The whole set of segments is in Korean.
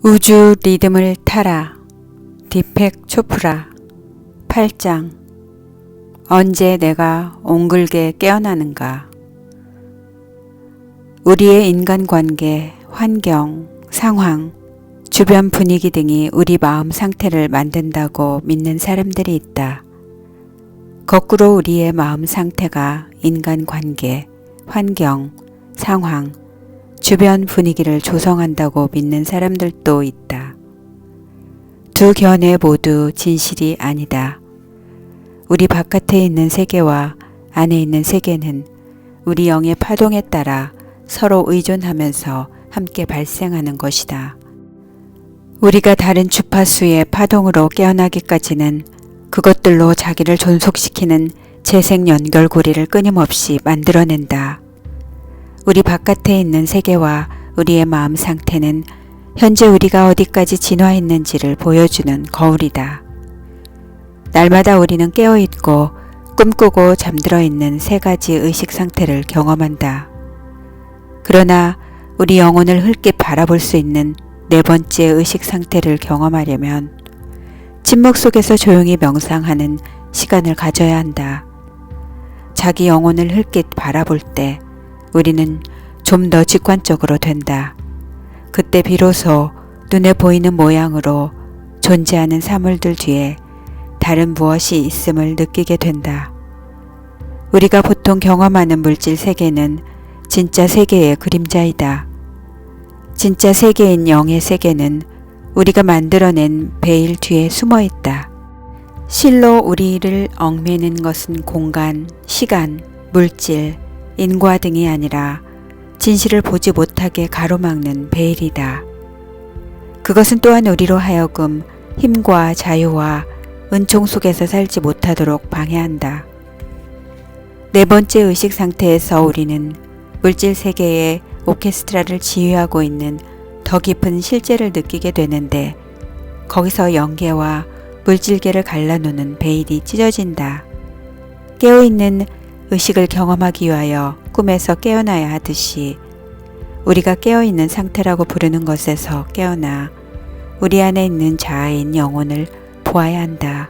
우주 리듬을 타라. 디펙 초프라. 8장. 언제 내가 옹글게 깨어나는가. 우리의 인간관계, 환경, 상황, 주변 분위기 등이 우리 마음 상태를 만든다고 믿는 사람들이 있다. 거꾸로 우리의 마음 상태가 인간관계, 환경, 상황, 주변 분위기를 조성한다고 믿는 사람들도 있다. 두 견해 모두 진실이 아니다. 우리 바깥에 있는 세계와 안에 있는 세계는 우리 영의 파동에 따라 서로 의존하면서 함께 발생하는 것이다. 우리가 다른 주파수의 파동으로 깨어나기까지는 그것들로 자기를 존속시키는 재생 연결고리를 끊임없이 만들어낸다. 우리 바깥에 있는 세계와 우리의 마음 상태는 현재 우리가 어디까지 진화했는지를 보여주는 거울이다. 날마다 우리는 깨어있고 꿈꾸고 잠들어 있는 세 가지 의식 상태를 경험한다. 그러나 우리 영혼을 흘낏 바라볼 수 있는 네 번째 의식 상태를 경험하려면 침묵 속에서 조용히 명상하는 시간을 가져야 한다. 자기 영혼을 흘낏 바라볼 때 우리는 좀 더 직관적으로 된다. 그때 비로소 눈에 보이는 모양으로 존재하는 사물들 뒤에 다른 무엇이 있음을 느끼게 된다. 우리가 보통 경험하는 물질 세계는 진짜 세계의 그림자이다. 진짜 세계인 영의 세계는 우리가 만들어낸 베일 뒤에 숨어 있다. 실로 우리를 얽매는 것은 공간, 시간, 물질, 인과 등이 아니라 진실을 보지 못하게 가로막는 베일이다. 그것은 또한 우리로 하여금 힘과 자유와 은총 속에서 살지 못하도록 방해한다. 네 번째 의식 상태에서 우리는 물질 세계의 오케스트라를 지휘하고 있는 더 깊은 실제를 느끼게 되는데 거기서 영계와 물질계를 갈라놓는 베일이 찢어진다. 깨어있는 의식을 경험하기 위하여 꿈에서 깨어나야 하듯이 우리가 깨어있는 상태라고 부르는 것에서 깨어나 우리 안에 있는 자아인 영혼을 보아야 한다.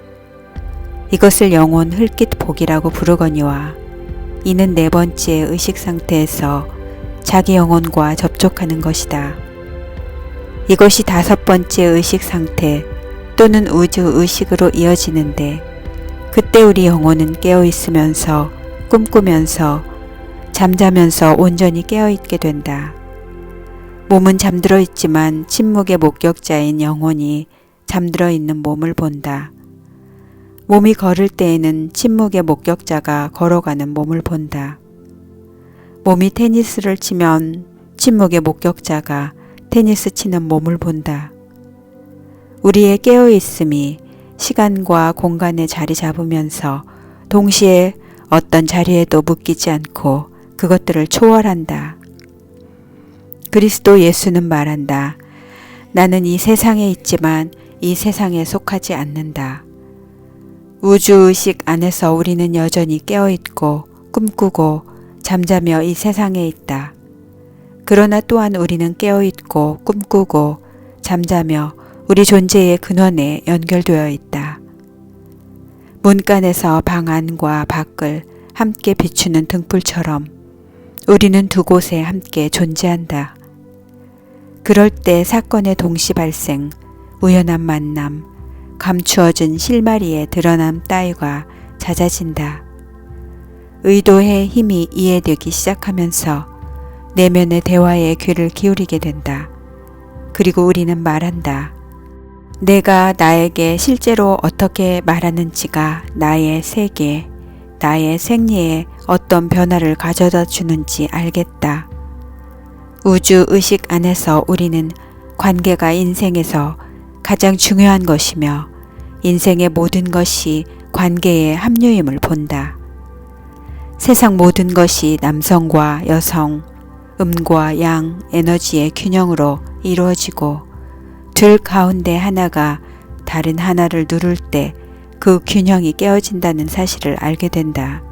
이것을 영혼 흘낏 보기라고 부르거니와 이는 네 번째 의식 상태에서 자기 영혼과 접촉하는 것이다. 이것이 다섯 번째 의식 상태 또는 우주 의식으로 이어지는데 그때 우리 영혼은 깨어있으면서 꿈꾸면서 잠자면서 온전히 깨어있게 된다. 몸은 잠들어 있지만 침묵의 목격자인 영혼이 잠들어 있는 몸을 본다. 몸이 걸을 때에는 침묵의 목격자가 걸어가는 몸을 본다. 몸이 테니스를 치면 침묵의 목격자가 테니스 치는 몸을 본다. 우리의 깨어있음이 시간과 공간에 자리 잡으면서 동시에 어떤 자리에도 묶이지 않고 그것들을 초월한다. 그리스도 예수는 말한다. 나는 이 세상에 있지만 이 세상에 속하지 않는다. 우주의식 안에서 우리는 여전히 깨어있고 꿈꾸고 잠자며 이 세상에 있다. 그러나 또한 우리는 깨어있고 꿈꾸고 잠자며 우리 존재의 근원에 연결되어 있다. 문간에서 방 안과 밖을 함께 비추는 등불처럼 우리는 두 곳에 함께 존재한다. 그럴 때 사건의 동시 발생, 우연한 만남, 감추어진 실마리의 드러남 따위가 잦아진다. 의도의 힘이 이해되기 시작하면서 내면의 대화에 귀를 기울이게 된다. 그리고 우리는 말한다. 내가 나에게 실제로 어떻게 말하는지가 나의 세계, 나의 생리에 어떤 변화를 가져다 주는지 알겠다. 우주 의식 안에서 우리는 관계가 인생에서 가장 중요한 것이며 인생의 모든 것이 관계의 합류임을 본다. 세상 모든 것이 남성과 여성, 음과 양 에너지의 균형으로 이루어지고 둘 가운데 하나가 다른 하나를 누를 때 그 균형이 깨어진다는 사실을 알게 된다.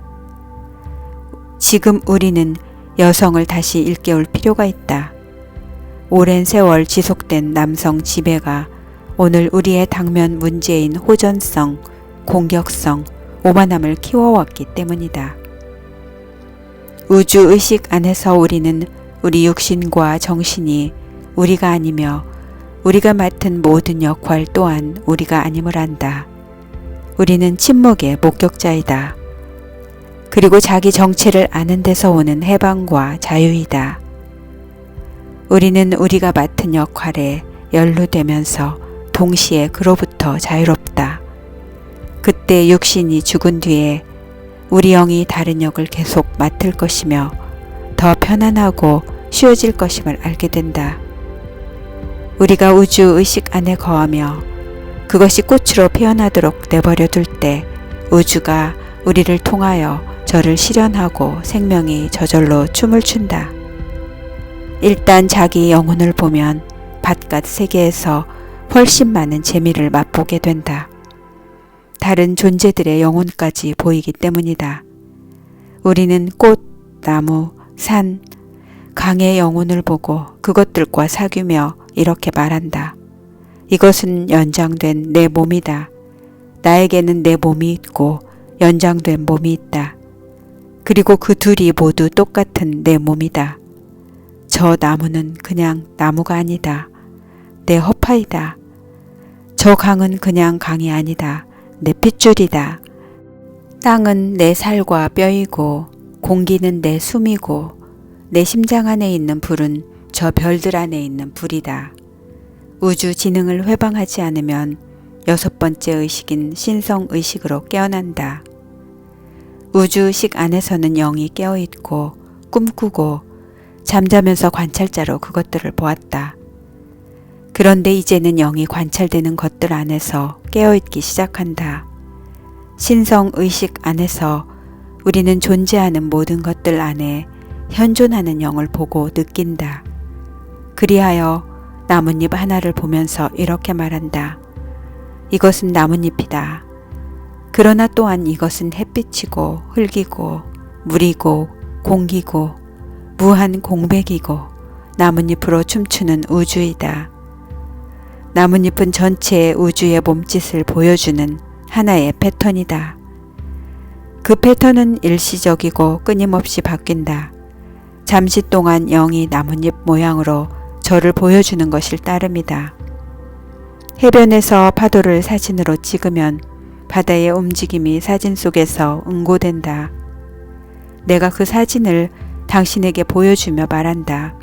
지금 우리는 여성을 다시 일깨울 필요가 있다. 오랜 세월 지속된 남성 지배가 오늘 우리의 당면 문제인 호전성, 공격성, 오만함을 키워왔기 때문이다. 우주의식 안에서 우리는 우리 육신과 정신이 우리가 아니며 우리가 맡은 모든 역할 또한 우리가 아님을 안다. 우리는 침묵의 목격자이다. 그리고 자기 정체를 아는 데서 오는 해방과 자유이다. 우리는 우리가 맡은 역할에 연루되면서 동시에 그로부터 자유롭다. 그때 육신이 죽은 뒤에 우리 영이 다른 역을 계속 맡을 것이며 더 편안하고 쉬워질 것임을 알게 된다. 우리가 우주의식 안에 거하며 그것이 꽃으로 피어나도록 내버려 둘 때 우주가 우리를 통하여 저를 실현하고 생명이 저절로 춤을 춘다. 일단 자기 영혼을 보면 바깥 세계에서 훨씬 많은 재미를 맛보게 된다. 다른 존재들의 영혼까지 보이기 때문이다. 우리는 꽃, 나무, 산, 강의 영혼을 보고 그것들과 사귀며 이렇게 말한다. 이것은 연장된 내 몸이다. 나에게는 내 몸이 있고 연장된 몸이 있다. 그리고 그 둘이 모두 똑같은 내 몸이다. 저 나무는 그냥 나무가 아니다. 내 허파이다. 저 강은 그냥 강이 아니다. 내 핏줄이다. 땅은 내 살과 뼈이고 공기는 내 숨이고 내 심장 안에 있는 불은 저 별들 안에 있는 불이다. 우주 지능을 회방하지 않으면 여섯 번째 의식인 신성의식으로 깨어난다. 우주의식 안에서는 영이 깨어있고 꿈꾸고 잠자면서 관찰자로 그것들을 보았다. 그런데 이제는 영이 관찰되는 것들 안에서 깨어있기 시작한다. 신성의식 안에서 우리는 존재하는 모든 것들 안에 현존하는 영을 보고 느낀다. 그리하여 나뭇잎 하나를 보면서 이렇게 말한다. 이것은 나뭇잎이다. 그러나 또한 이것은 햇빛이고 흙이고 물이고 공기고 무한 공백이고 나뭇잎으로 춤추는 우주이다. 나뭇잎은 전체의 우주의 몸짓을 보여주는 하나의 패턴이다. 그 패턴은 일시적이고 끊임없이 바뀐다. 잠시 동안 영이 나뭇잎 모양으로 저를 보여주는 것일 따름이다. 해변에서 파도를 사진으로 찍으면 바다의 움직임이 사진 속에서 응고된다. 내가 그 사진을 당신에게 보여주며 말한다.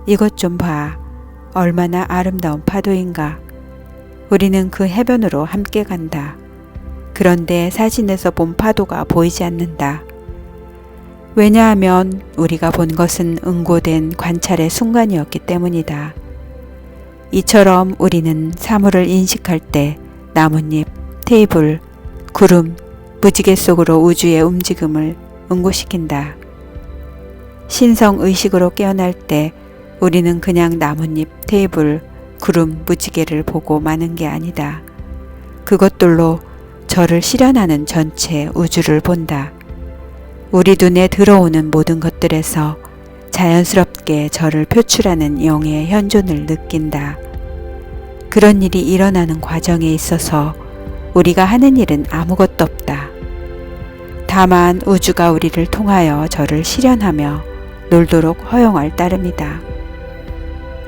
이것 좀 봐. 얼마나 아름다운 파도인가. 우리는 그 해변으로 함께 간다. 그런데 사진에서 본 파도가 보이지 않는다. 왜냐하면 우리가 본 것은 응고된 관찰의 순간이었기 때문이다. 이처럼 우리는 사물을 인식할 때 나뭇잎, 테이블, 구름, 무지개 속으로 우주의 움직임을 응고시킨다. 신성의식으로 깨어날 때 우리는 그냥 나뭇잎, 테이블, 구름, 무지개를 보고 마는 게 아니다. 그것들로 저를 실현하는 전체 우주를 본다. 우리 눈에 들어오는 모든 것들에서 자연스럽게 저를 표출하는 영의 현존을 느낀다. 그런 일이 일어나는 과정에 있어서 우리가 하는 일은 아무것도 없다. 다만 우주가 우리를 통하여 저를 실현하며 놀도록 허용할 따름이다.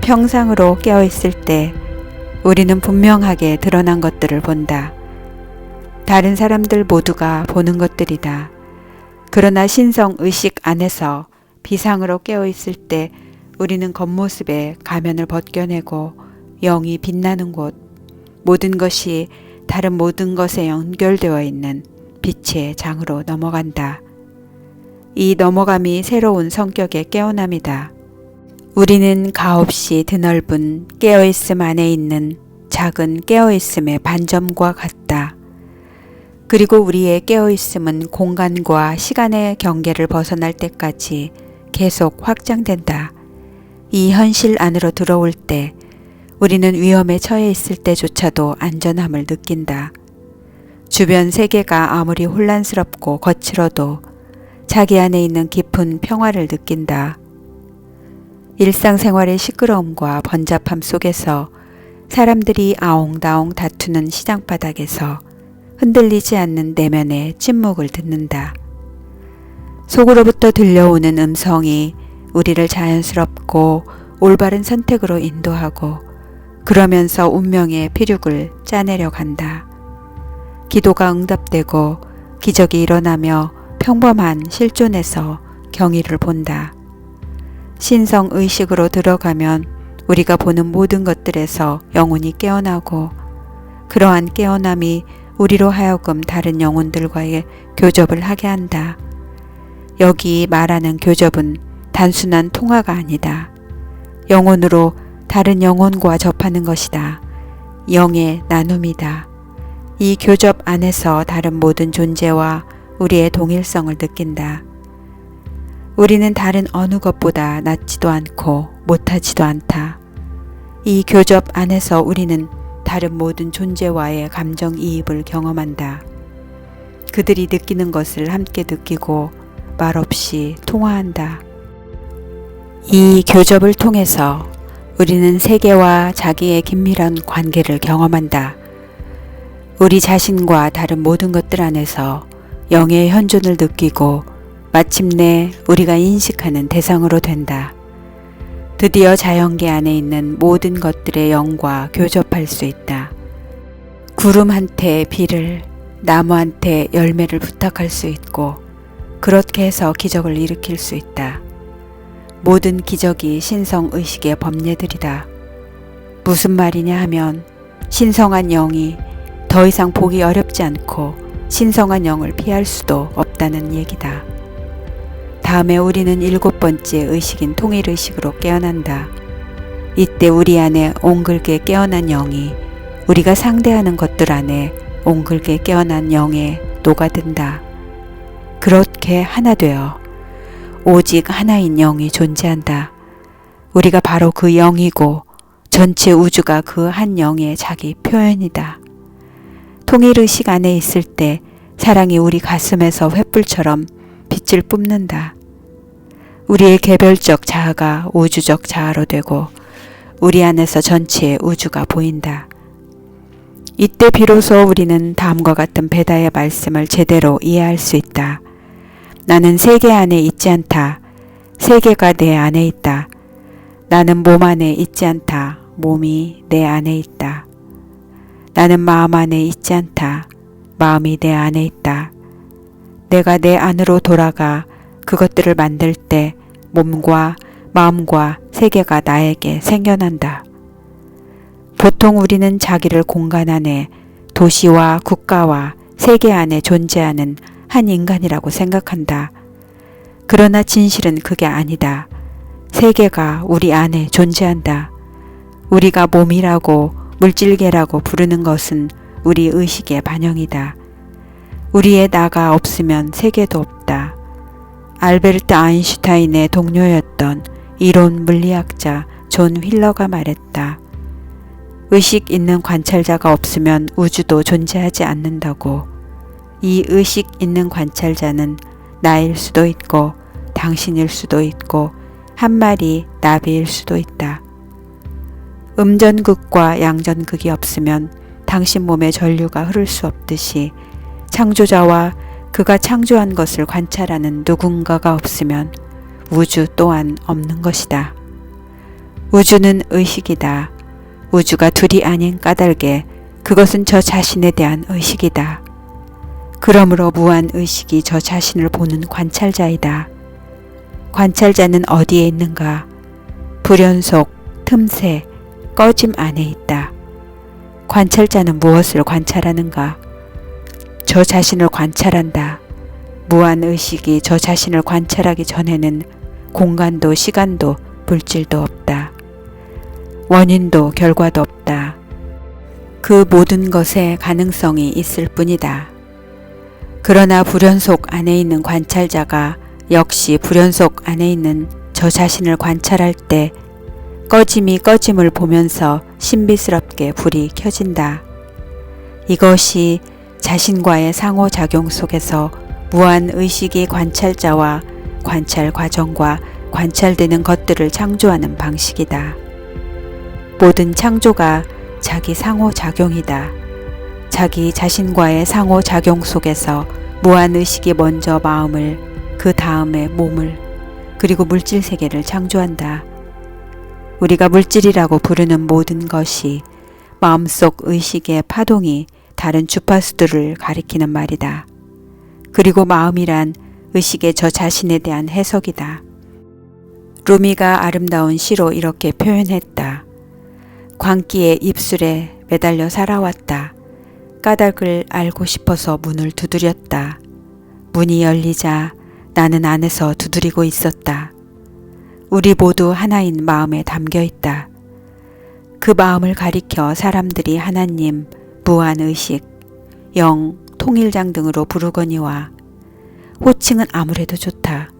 평상으로 깨어있을 때 우리는 분명하게 드러난 것들을 본다. 다른 사람들 모두가 보는 것들이다. 그러나 신성의식 안에서 비상으로 깨어있을 때 우리는 겉모습에 가면을 벗겨내고 영이 빛나는 곳, 모든 것이 다른 모든 것에 연결되어 있는 빛의 장으로 넘어간다. 이 넘어감이 새로운 성격의 깨어남이다. 우리는 가없이 드넓은 깨어있음 안에 있는 작은 깨어있음의 반점과 같다. 그리고 우리의 깨어있음은 공간과 시간의 경계를 벗어날 때까지 계속 확장된다. 이 현실 안으로 들어올 때 우리는 위험에 처해 있을 때조차도 안전함을 느낀다. 주변 세계가 아무리 혼란스럽고 거칠어도 자기 안에 있는 깊은 평화를 느낀다. 일상생활의 시끄러움과 번잡함 속에서 사람들이 아옹다옹 다투는 시장바닥에서 흔들리지 않는 내면의 침묵을 듣는다. 속으로부터 들려오는 음성이 우리를 자연스럽고 올바른 선택으로 인도하고 그러면서 운명의 피륙을 짜내려 간다. 기도가 응답되고 기적이 일어나며 평범한 실존에서 경의를 본다. 신성의식으로 들어가면 우리가 보는 모든 것들에서 영혼이 깨어나고 그러한 깨어남이 우리로 하여금 다른 영혼들과의 교접을 하게 한다. 여기 말하는 교접은 단순한 통화가 아니다. 영혼으로 다른 영혼과 접하는 것이다. 영의 나눔이다. 이 교접 안에서 다른 모든 존재와 우리의 동일성을 느낀다. 우리는 다른 어느 것보다 낫지도 않고 못하지도 않다. 이 교접 안에서 우리는 다른 모든 존재와의 감정이입을 경험한다. 그들이 느끼는 것을 함께 느끼고 말없이 통화한다. 이 교접을 통해서 우리는 세계와 자기의 긴밀한 관계를 경험한다. 우리 자신과 다른 모든 것들 안에서 영의 현존을 느끼고 마침내 우리가 인식하는 대상으로 된다. 드디어 자연계 안에 있는 모든 것들의 영과 교접할 수 있다. 구름한테 비를, 나무한테 열매를 부탁할 수 있고 그렇게 해서 기적을 일으킬 수 있다. 모든 기적이 신성의식의 법례들이다. 무슨 말이냐 하면 신성한 영이 더 이상 보기 어렵지 않고 신성한 영을 피할 수도 없다는 얘기다. 다음에 우리는 7번째 의식인 통일의식으로 깨어난다. 이때 우리 안에 옹글게 깨어난 영이 우리가 상대하는 것들 안에 옹글게 깨어난 영에 녹아든다. 그렇게 하나 되어 오직 하나인 영이 존재한다. 우리가 바로 그 영이고 전체 우주가 그 한 영의 자기 표현이다. 통일의식 안에 있을 때 사랑이 우리 가슴에서 횃불처럼 빛을 뿜는다. 우리의 개별적 자아가 우주적 자아로 되고 우리 안에서 전체의 우주가 보인다. 이때 비로소 우리는 다음과 같은 베다의 말씀을 제대로 이해할 수 있다. 나는 세계 안에 있지 않다. 세계가 내 안에 있다. 나는 몸 안에 있지 않다. 몸이 내 안에 있다. 나는 마음 안에 있지 않다. 마음이 내 안에 있다. 내가 내 안으로 돌아가 그것들을 만들 때 몸과 마음과 세계가 나에게 생겨난다. 보통 우리는 자기를 공간 안에 도시와 국가와 세계 안에 존재하는 한 인간이라고 생각한다. 그러나 진실은 그게 아니다. 세계가 우리 안에 존재한다. 우리가 몸이라고 물질계라고 부르는 것은 우리 의식의 반영이다. 우리의 나가 없으면 세계도 없다. 알베르트 아인슈타인의 동료였던 이론 물리학자 존 휠러가 말했다. 의식 있는 관찰자가 없으면 우주도 존재하지 않는다고. 이 의식 있는 관찰자는 나일 수도 있고 당신일 수도 있고 한 마리 나비일 수도 있다. 음전극과 양전극이 없으면 당신 몸에 전류가 흐를 수 없듯이 창조자와 그가 창조한 것을 관찰하는 누군가가 없으면 우주 또한 없는 것이다. 우주는 의식이다. 우주가 둘이 아닌 까닭에 그것은 저 자신에 대한 의식이다. 그러므로 무한의식이 저 자신을 보는 관찰자이다. 관찰자는 어디에 있는가? 불연속, 틈새, 꺼짐 안에 있다. 관찰자는 무엇을 관찰하는가? 저 자신을 관찰한다. 무한의식이 저 자신을 관찰하기 전에는 공간도 시간도 물질도 없다. 원인도 결과도 없다. 그 모든 것에 가능성이 있을 뿐이다. 그러나 불연속 안에 있는 관찰자가 역시 불연속 안에 있는 저 자신을 관찰할 때 꺼짐이 꺼짐을 보면서 신비스럽게 불이 켜진다. 이것이 자신과의 상호작용 속에서 무한의식이 관찰자와 관찰 과정과 관찰되는 것들을 창조하는 방식이다. 모든 창조가 자기 상호작용이다. 자기 자신과의 상호작용 속에서 무한의식이 먼저 마음을, 그 다음에 몸을, 그리고 물질 세계를 창조한다. 우리가 물질이라고 부르는 모든 것이 마음속 의식의 파동이 다른 주파수들을 가리키는 말이다. 그리고 마음이란 의식의 저 자신에 대한 해석이다. 루미가 아름다운 시로 이렇게 표현했다. 광기의 입술에 매달려 살아왔다. 까닭을 알고 싶어서 문을 두드렸다. 문이 열리자 나는 안에서 두드리고 있었다. 우리 모두 하나인 마음에 담겨 있다. 그 마음을 가리켜 사람들이 하나님, 무한의식, 영, 통일장 등으로 부르거니와 호칭은 아무래도 좋다.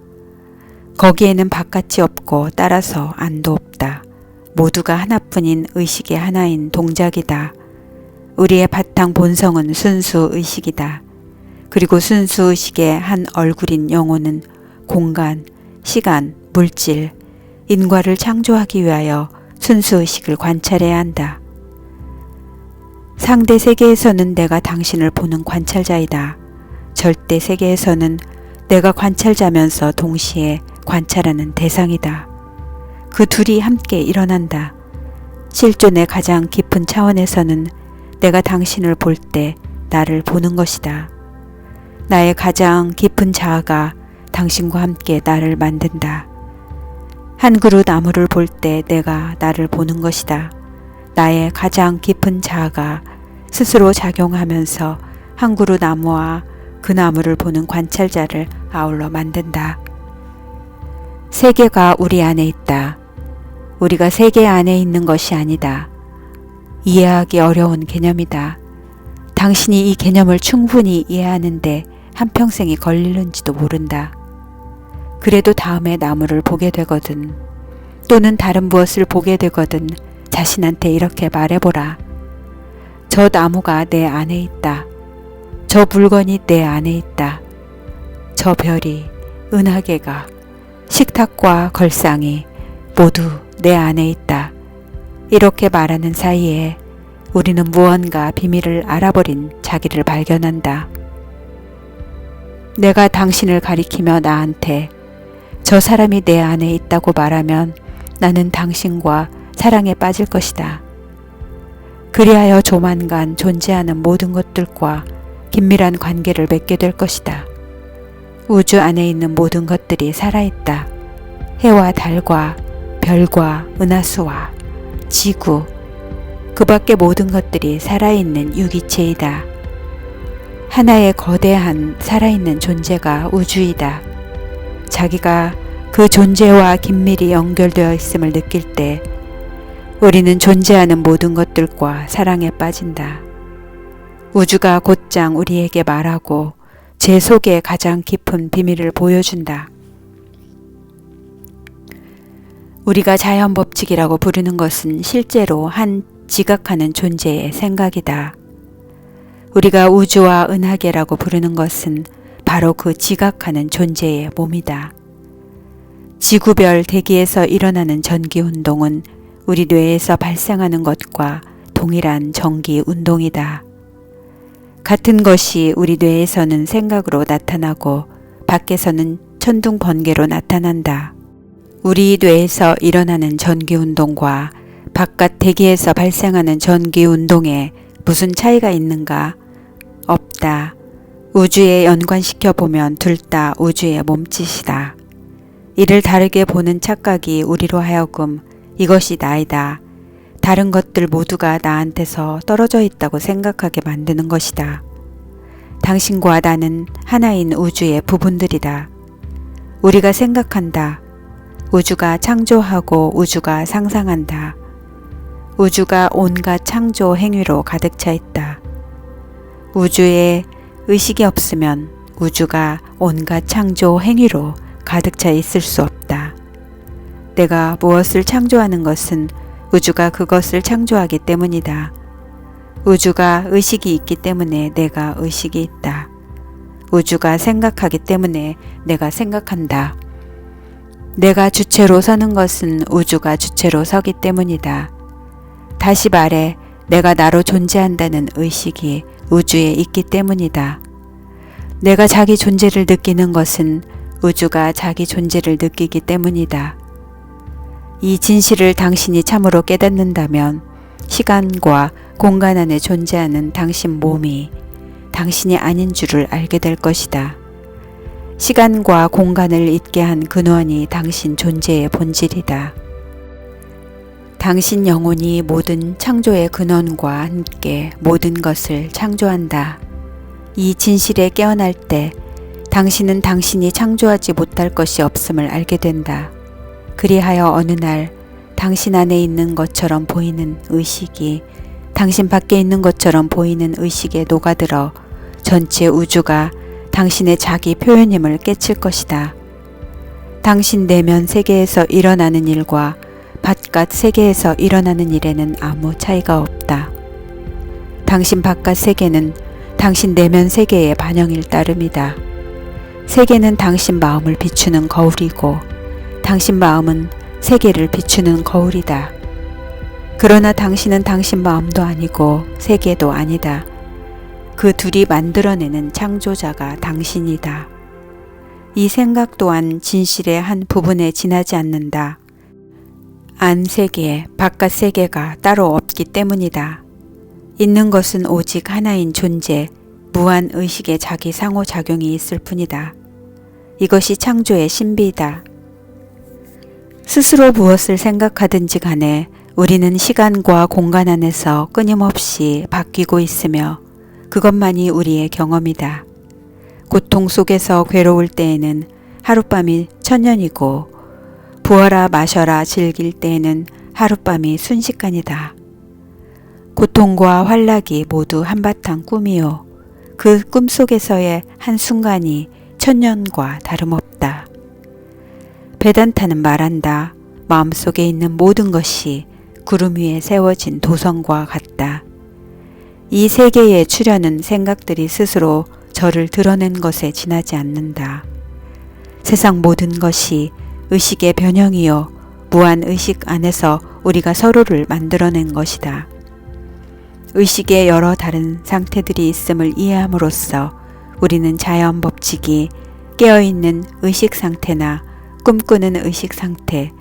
거기에는 바깥이 없고 따라서 안도 없다. 모두가 하나뿐인 의식의 하나인 동작이다. 우리의 바탕 본성은 순수 의식이다. 그리고 순수 의식의 한 얼굴인 영혼은 공간, 시간, 물질, 인과를 창조하기 위하여 순수 의식을 관찰해야 한다. 상대 세계에서는 내가 당신을 보는 관찰자이다. 절대 세계에서는 내가 관찰자면서 동시에 관찰하는 대상이다. 그 둘이 함께 일어난다. 실존의 가장 깊은 차원에서는 내가 당신을 볼 때 나를 보는 것이다. 나의 가장 깊은 자아가 당신과 함께 나를 만든다. 한 그루 나무를 볼 때 내가 나를 보는 것이다. 나의 가장 깊은 자아가 스스로 작용하면서 한 그루 나무와 그 나무를 보는 관찰자를 아울러 만든다. 세계가 우리 안에 있다. 우리가 세계 안에 있는 것이 아니다. 이해하기 어려운 개념이다. 당신이 이 개념을 충분히 이해하는데 한평생이 걸리는지도 모른다. 그래도 다음에 나무를 보게 되거든, 또는 다른 무엇을 보게 되거든 자신한테 이렇게 말해보라. 저 나무가 내 안에 있다. 저 물건이 내 안에 있다. 저 별이, 은하계가, 식탁과 걸상이 모두 내 안에 있다. 이렇게 말하는 사이에 우리는 무언가 비밀을 알아버린 자기를 발견한다. 내가 당신을 가리키며 나한테 저 사람이 내 안에 있다고 말하면 나는 당신과 사랑에 빠질 것이다. 그리하여 조만간 존재하는 모든 것들과 긴밀한 관계를 맺게 될 것이다. 우주 안에 있는 모든 것들이 살아있다. 해와 달과 별과 은하수와 지구, 그 밖의 모든 것들이 살아있는 유기체이다. 하나의 거대한 살아있는 존재가 우주이다. 자기가 그 존재와 긴밀히 연결되어 있음을 느낄 때 우리는 존재하는 모든 것들과 사랑에 빠진다. 우주가 곧장 우리에게 말하고 제 속의 가장 깊은 비밀을 보여준다. 우리가 자연법칙이라고 부르는 것은 실제로 한 지각하는 존재의 생각이다. 우리가 우주와 은하계라고 부르는 것은 바로 그 지각하는 존재의 몸이다. 지구별 대기에서 일어나는 전기운동은 우리 뇌에서 발생하는 것과 동일한 전기운동이다. 같은 것이 우리 뇌에서는 생각으로 나타나고 밖에서는 천둥 번개로 나타난다. 우리 뇌에서 일어나는 전기운동과 바깥 대기에서 발생하는 전기운동에 무슨 차이가 있는가? 없다. 우주에 연관시켜보면 둘 다 우주의 몸짓이다. 이를 다르게 보는 착각이 우리로 하여금 이것이 나이다, 다른 것들 모두가 나한테서 떨어져 있다고 생각하게 만드는 것이다. 당신과 나는 하나인 우주의 부분들이다. 우리가 생각한다. 우주가 창조하고 우주가 상상한다. 우주가 온갖 창조 행위로 가득 차 있다. 우주에 의식이 없으면 우주가 온갖 창조 행위로 가득 차 있을 수 없다. 내가 무엇을 창조하는 것은 우주가 그것을 창조하기 때문이다. 우주가 의식이 있기 때문에 내가 의식이 있다. 우주가 생각하기 때문에 내가 생각한다. 내가 주체로 서는 것은 우주가 주체로 서기 때문이다. 다시 말해 내가 나로 존재한다는 의식이 우주에 있기 때문이다. 내가 자기 존재를 느끼는 것은 우주가 자기 존재를 느끼기 때문이다. 이 진실을 당신이 참으로 깨닫는다면 시간과 공간 안에 존재하는 당신 몸이 당신이 아닌 줄을 알게 될 것이다. 시간과 공간을 잇게 한 근원이 당신 존재의 본질이다. 당신 영혼이 모든 창조의 근원과 함께 모든 것을 창조한다. 이 진실에 깨어날 때 당신은 당신이 창조하지 못할 것이 없음을 알게 된다. 그리하여 어느 날 당신 안에 있는 것처럼 보이는 의식이 당신 밖에 있는 것처럼 보이는 의식에 녹아들어 전체 우주가 당신의 자기 표현임을 깨칠 것이다. 당신 내면 세계에서 일어나는 일과 바깥 세계에서 일어나는 일에는 아무 차이가 없다. 당신 바깥 세계는 당신 내면 세계의 반영일 따름이다. 세계는 당신 마음을 비추는 거울이고 당신 마음은 세계를 비추는 거울이다. 그러나 당신은 당신 마음도 아니고 세계도 아니다. 그 둘이 만들어내는 창조자가 당신이다. 이 생각 또한 진실의 한 부분에 지나지 않는다. 안 세계, 바깥 세계가 따로 없기 때문이다. 있는 것은 오직 하나인 존재, 무한 의식의 자기 상호작용이 있을 뿐이다. 이것이 창조의 신비이다. 스스로 무엇을 생각하든지 간에 우리는 시간과 공간 안에서 끊임없이 바뀌고 있으며 그것만이 우리의 경험이다. 고통 속에서 괴로울 때에는 하룻밤이 천년이고 부어라 마셔라 즐길 때에는 하룻밤이 순식간이다. 고통과 환락이 모두 한바탕 꿈이요. 그 꿈 속에서의 한순간이 천년과 다름없다. 베단타는 말한다. 마음속에 있는 모든 것이 구름 위에 세워진 도성과 같다. 이 세계의 출현은 생각들이 스스로 저를 드러낸 것에 지나지 않는다. 세상 모든 것이 의식의 변형이요. 무한 의식 안에서 우리가 서로를 만들어낸 것이다. 의식의 여러 다른 상태들이 있음을 이해함으로써 우리는 자연 법칙이 깨어있는 의식 상태나 꿈꾸는 의식 상태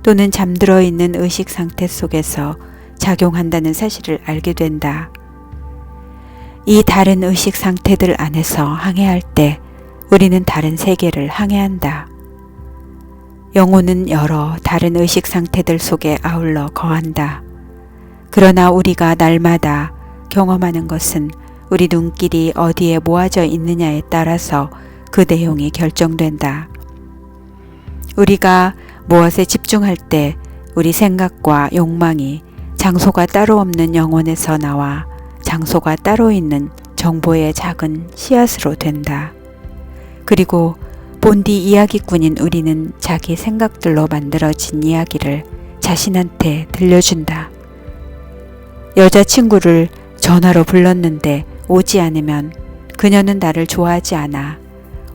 또는 잠들어 있는 의식 상태 속에서 작용한다는 사실을 알게 된다. 이 다른 의식 상태들 안에서 항해할 때 우리는 다른 세계를 항해한다. 영혼은 여러 다른 의식 상태들 속에 아울러 거한다. 그러나 우리가 날마다 경험하는 것은 우리 눈길이 어디에 모아져 있느냐에 따라서 그 내용이 결정된다. 우리가 무엇에 집중할 때 우리 생각과 욕망이 장소가 따로 없는 영혼에서 나와 장소가 따로 있는 정보의 작은 씨앗으로 된다. 그리고 본디 이야기꾼인 우리는 자기 생각들로 만들어진 이야기를 자신한테 들려준다. 여자친구를 전화로 불렀는데 오지 않으면 그녀는 나를 좋아하지 않아.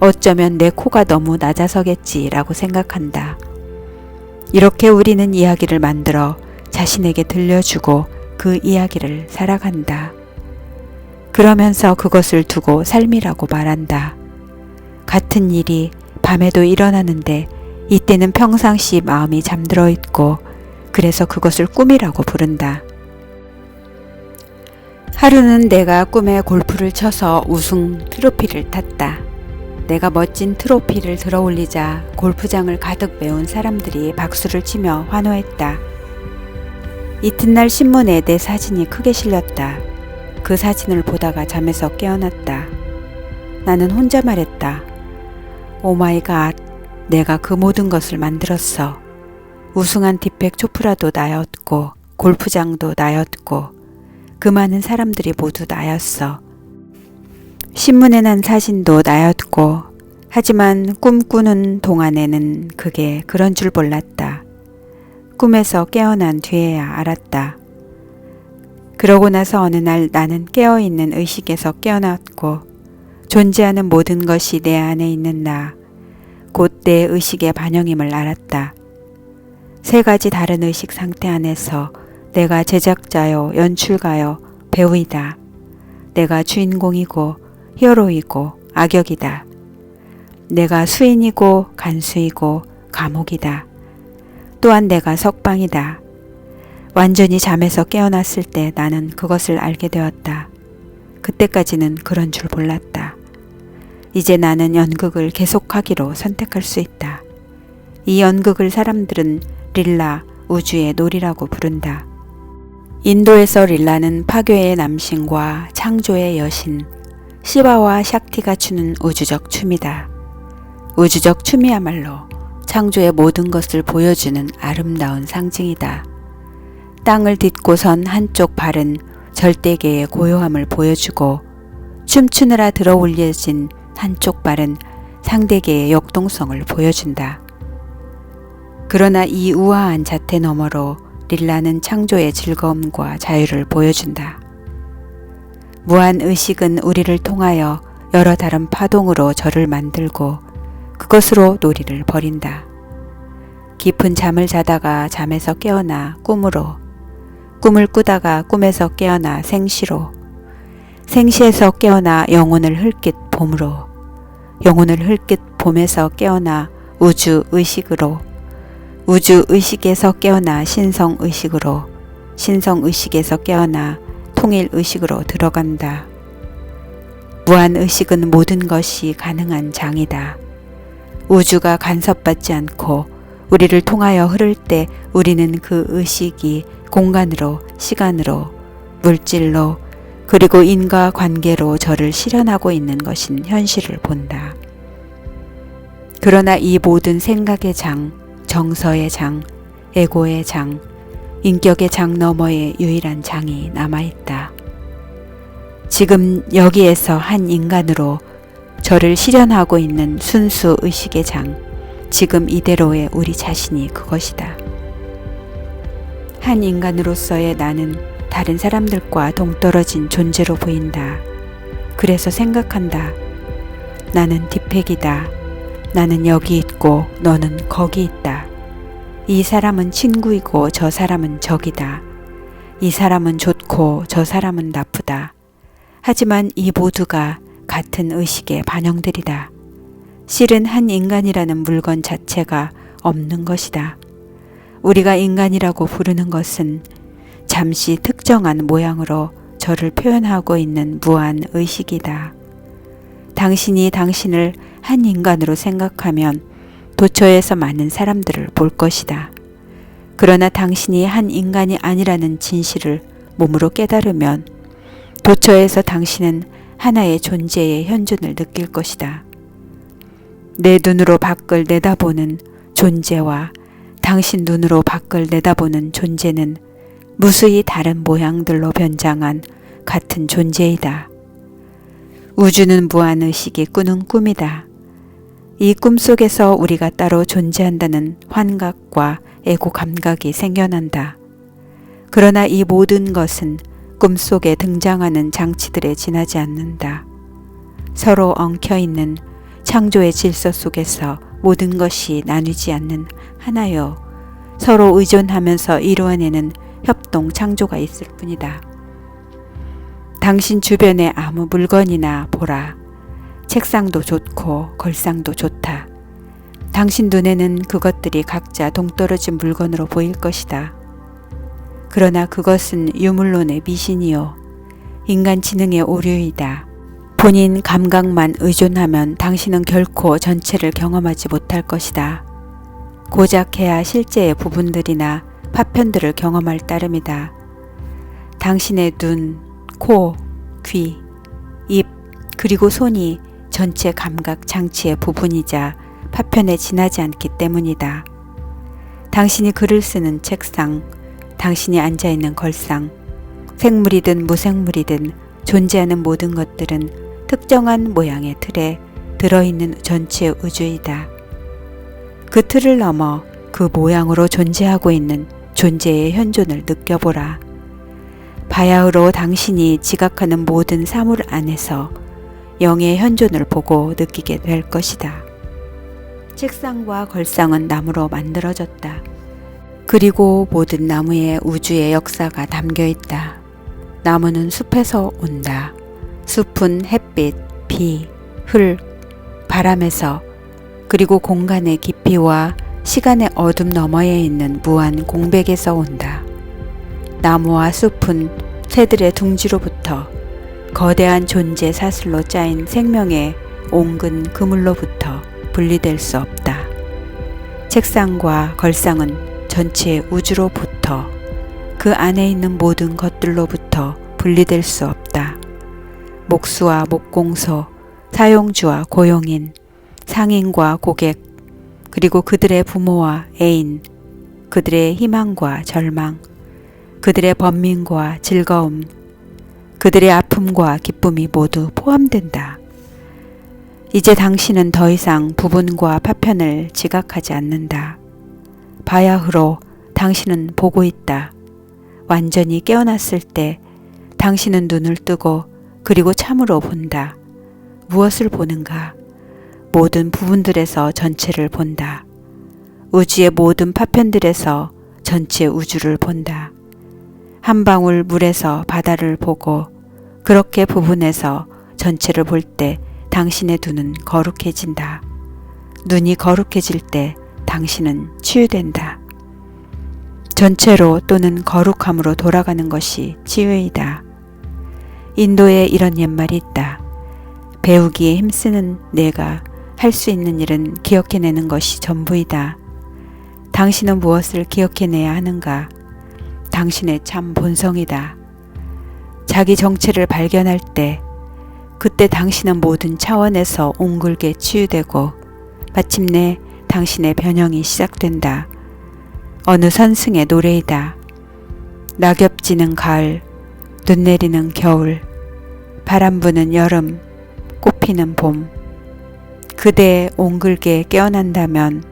어쩌면 내 코가 너무 낮아서겠지라고 생각한다. 이렇게 우리는 이야기를 만들어 자신에게 들려주고 그 이야기를 살아간다. 그러면서 그것을 두고 삶이라고 말한다. 같은 일이 밤에도 일어나는데 이때는 평상시 마음이 잠들어 있고 그래서 그것을 꿈이라고 부른다. 하루는 내가 꿈에 골프를 쳐서 우승 트로피를 탔다. 내가 멋진 트로피를 들어올리자 골프장을 가득 메운 사람들이 박수를 치며 환호했다. 이튿날 신문에 내 사진이 크게 실렸다. 그 사진을 보다가 잠에서 깨어났다. 나는 혼자 말했다. 오 마이 갓, 내가 그 모든 것을 만들었어. 우승한 디펙 초프라도 나였고 골프장도 나였고 그 많은 사람들이 모두 나였어. 신문에 난 사진도 나였고 하지만 꿈꾸는 동안에는 그게 그런 줄 몰랐다. 꿈에서 깨어난 뒤에야 알았다. 그러고 나서 어느 날 나는 깨어있는 의식에서 깨어났고 존재하는 모든 것이 내 안에 있는 나, 곧 내 의식의 반영임을 알았다. 세 가지 다른 의식 상태 안에서 내가 제작자요, 연출가요, 배우이다. 내가 주인공이고 히어로이고 악역이다. 내가 수인이고 간수이고 감옥이다. 또한 내가 석방이다. 완전히 잠에서 깨어났을 때 나는 그것을 알게 되었다. 그때까지는 그런 줄 몰랐다. 이제 나는 연극을 계속하기로 선택할 수 있다. 이 연극을 사람들은 릴라, 우주의 놀이라고 부른다. 인도에서 릴라는 파괴의 남신과 창조의 여신, 시바와 샥티가 추는 우주적 춤이다. 우주적 춤이야말로 창조의 모든 것을 보여주는 아름다운 상징이다. 땅을 딛고 선 한쪽 발은 절대계의 고요함을 보여주고 춤추느라 들어 올려진 한쪽 발은 상대계의 역동성을 보여준다. 그러나 이 우아한 자태 너머로 릴라는 창조의 즐거움과 자유를 보여준다. 무한의식은 우리를 통하여 여러 다른 파동으로 저를 만들고 그것으로 놀이를 벌인다. 깊은 잠을 자다가 잠에서 깨어나 꿈으로, 꿈을 꾸다가 꿈에서 깨어나 생시로, 생시에서 깨어나 영혼을 흘깃 봄으로, 영혼을 흘깃 봄에서 깨어나 우주의식으로, 우주의식에서 깨어나 신성의식으로, 신성의식에서 깨어나 통일의식으로 들어간다. 무한의식은 모든 것이 가능한 장이다. 우주가 간섭받지 않고 우리를 통하여 흐를 때 우리는 그 의식이 공간으로, 시간으로, 물질로, 그리고 인과관계로 저를 실현하고 있는 것인 현실을 본다. 그러나 이 모든 생각의 장, 정서의 장, 에고의 장, 인격의 장 너머에 유일한 장이 남아있다. 지금 여기에서 한 인간으로 저를 실현하고 있는 순수 의식의 장, 지금 이대로의 우리 자신이 그것이다. 한 인간으로서의 나는 다른 사람들과 동떨어진 존재로 보인다. 그래서 생각한다. 나는 디펙이다. 나는 여기 있고 너는 거기 있다. 이 사람은 친구이고 저 사람은 적이다. 이 사람은 좋고 저 사람은 나쁘다. 하지만 이 모두가 같은 의식의 반영들이다. 실은 한 인간이라는 물건 자체가 없는 것이다. 우리가 인간이라고 부르는 것은 잠시 특정한 모양으로 저를 표현하고 있는 무한 의식이다. 당신이 당신을 한 인간으로 생각하면 도처에서 많은 사람들을 볼 것이다. 그러나 당신이 한 인간이 아니라는 진실을 몸으로 깨달으면 도처에서 당신은 하나의 존재의 현존을 느낄 것이다. 내 눈으로 밖을 내다보는 존재와 당신 눈으로 밖을 내다보는 존재는 무수히 다른 모양들로 변장한 같은 존재이다. 우주는 무한의식이 꾸는 꿈이다. 이 꿈 속에서 우리가 따로 존재한다는 환각과 에고 감각이 생겨난다. 그러나 이 모든 것은 꿈속에 등장하는 장치들에 지나지 않는다. 서로 엉켜있는 창조의 질서 속에서 모든 것이 나뉘지 않는 하나요. 서로 의존하면서 이루어내는 협동 창조가 있을 뿐이다. 당신 주변의 아무 물건이나 보라. 책상도 좋고 걸상도 좋다. 당신 눈에는 그것들이 각자 동떨어진 물건으로 보일 것이다. 그러나 그것은 유물론의 미신이요. 인간 지능의 오류이다. 본인 감각만 의존하면 당신은 결코 전체를 경험하지 못할 것이다. 고작해야 실제의 부분들이나 파편들을 경험할 따름이다. 당신의 눈, 코, 귀, 입, 그리고 손이 전체 감각 장치의 부분이자 파편에 지나지 않기 때문이다. 당신이 글을 쓰는 책상, 당신이 앉아있는 걸상, 생물이든 무생물이든 존재하는 모든 것들은 특정한 모양의 틀에 들어있는 전체 우주이다. 그 틀을 넘어 그 모양으로 존재하고 있는 존재의 현존을 느껴보라. 바야흐로 당신이 지각하는 모든 사물 안에서 영의 현존을 보고 느끼게 될 것이다. 책상과 걸상은 나무로 만들어졌다. 그리고 모든 나무에 우주의 역사가 담겨 있다. 나무는 숲에서 온다. 숲은 햇빛, 비, 흙, 바람에서, 그리고 공간의 깊이와 시간의 어둠 너머에 있는 무한 공백에서 온다. 나무와 숲은 새들의 둥지로부터, 거대한 존재 사슬로 짜인 생명의 옹근 그물로부터 분리될 수 없다. 책상과 걸상은 전체 우주로부터, 그 안에 있는 모든 것들로부터 분리될 수 없다. 목수와 목공소, 사용주와 고용인, 상인과 고객, 그리고 그들의 부모와 애인, 그들의 희망과 절망, 그들의 번민과 즐거움, 그들의 아픔과 기쁨이 모두 포함된다. 이제 당신은 더 이상 부분과 파편을 지각하지 않는다. 바야흐로 당신은 보고 있다. 완전히 깨어났을 때 당신은 눈을 뜨고 그리고 참으로 본다. 무엇을 보는가? 모든 부분들에서 전체를 본다. 우주의 모든 파편들에서 전체 우주를 본다. 한 방울 물에서 바다를 보고 그렇게 부분에서 전체를 볼 때 당신의 눈은 거룩해진다. 눈이 거룩해질 때 당신은 치유된다. 전체로 또는 거룩함으로 돌아가는 것이 치유이다. 인도에 이런 옛말이 있다. 배우기에 힘쓰는 내가 할 수 있는 일은 기억해내는 것이 전부이다. 당신은 무엇을 기억해내야 하는가? 당신의 참 본성이다. 자기 정체를 발견할 때, 그때 당신은 모든 차원에서 옹글게 치유되고 마침내 당신의 변형이 시작된다. 어느 선승의 노래이다. 낙엽 지는 가을, 눈 내리는 겨울, 바람 부는 여름, 꽃 피는 봄. 그대 옹글게 깨어난다면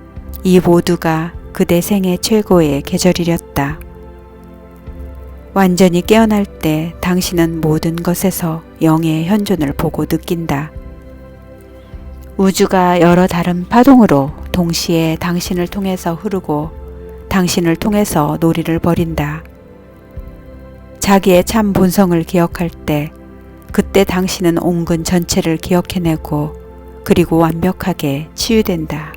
이 모두가 그대 생애 최고의 계절이렸다. 완전히 깨어날 때 당신은 모든 것에서 영의 현존을 보고 느낀다. 우주가 여러 다른 파동으로 동시에 당신을 통해서 흐르고 당신을 통해서 놀이를 벌인다. 자기의 참 본성을 기억할 때 그때 당신은 옹근 전체를 기억해내고 그리고 완벽하게 치유된다.